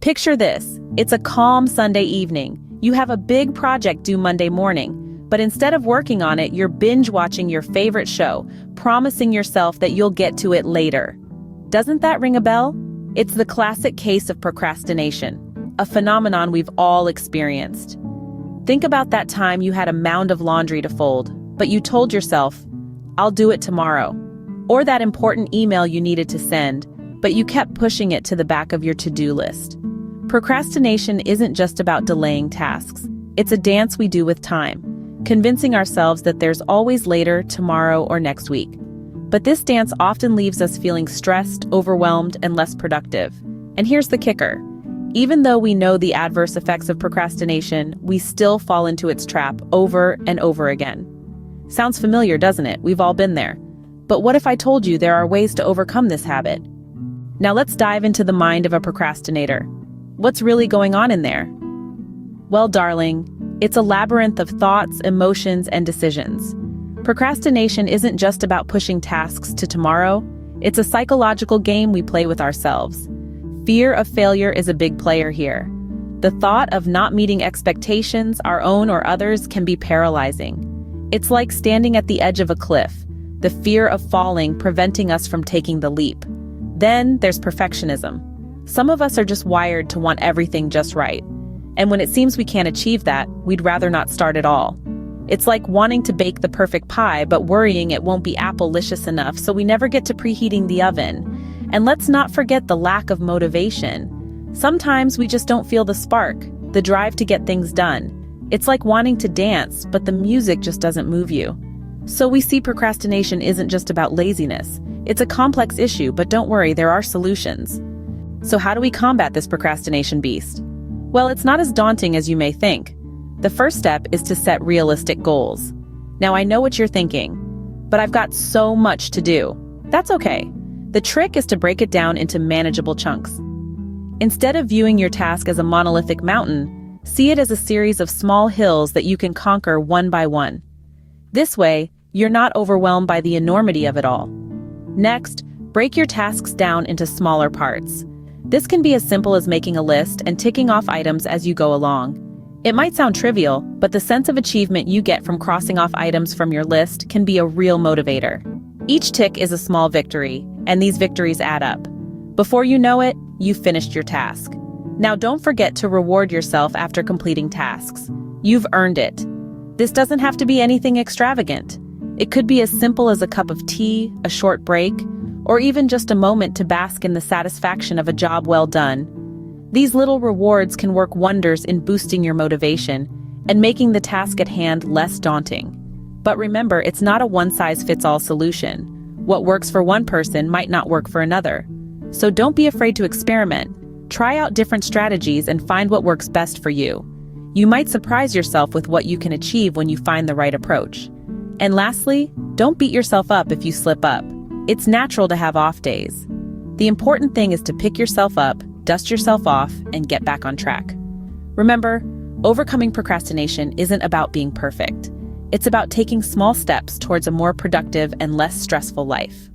Picture this. It's a calm Sunday evening. You have a big project due Monday morning, but instead of working on it, you're binge-watching your favorite show, promising yourself that you'll get to it later. Doesn't that ring a bell? It's the classic case of procrastination, a phenomenon we've all experienced. Think about that time you had a mound of laundry to fold, but you told yourself, "I'll do it tomorrow." Or that important email you needed to send, but you kept pushing it to the back of your to-do list. Procrastination isn't just about delaying tasks. It's a dance we do with time, convincing ourselves that there's always later, tomorrow, or next week. But this dance often leaves us feeling stressed, overwhelmed, and less productive. And here's the kicker. Even though we know the adverse effects of procrastination, we still fall into its trap over and over again. Sounds familiar, doesn't it? We've all been there. But what if I told you there are ways to overcome this habit? Now let's dive into the mind of a procrastinator. What's really going on in there? Well, darling, it's a labyrinth of thoughts, emotions, and decisions. Procrastination isn't just about pushing tasks to tomorrow. It's a psychological game we play with ourselves. Fear of failure is a big player here. The thought of not meeting expectations, our own or others, can be paralyzing. It's like standing at the edge of a cliff, the fear of falling preventing us from taking the leap. Then there's perfectionism. Some of us are just wired to want everything just right. And when it seems we can't achieve that, we'd rather not start at all. It's like wanting to bake the perfect pie, but worrying it won't be apple-licious enough, so we never get to preheating the oven. And let's not forget the lack of motivation. Sometimes we just don't feel the spark, the drive to get things done. It's like wanting to dance, but the music just doesn't move you. So we see procrastination isn't just about laziness. It's a complex issue, but don't worry, there are solutions. So how do we combat this procrastination beast? Well, it's not as daunting as you may think. The first step is to set realistic goals. Now, I know what you're thinking, but I've got so much to do. That's okay. The trick is to break it down into manageable chunks. Instead of viewing your task as a monolithic mountain, see it as a series of small hills that you can conquer one by one. This way, you're not overwhelmed by the enormity of it all. Next, break your tasks down into smaller parts. This can be as simple as making a list and ticking off items as you go along. It might sound trivial, but the sense of achievement you get from crossing off items from your list can be a real motivator. Each tick is a small victory, and these victories add up. Before you know it, you've finished your task. Now don't forget to reward yourself after completing tasks. You've earned it. This doesn't have to be anything extravagant. It could be as simple as a cup of tea, a short break, or even just a moment to bask in the satisfaction of a job well done. These little rewards can work wonders in boosting your motivation and making the task at hand less daunting. But remember, it's not a one-size-fits-all solution. What works for one person might not work for another. So don't be afraid to experiment. Try out different strategies and find what works best for you. You might surprise yourself with what you can achieve when you find the right approach. And lastly, don't beat yourself up if you slip up. It's natural to have off days. The important thing is to pick yourself up, dust yourself off, and get back on track. Remember, overcoming procrastination isn't about being perfect. It's about taking small steps towards a more productive and less stressful life.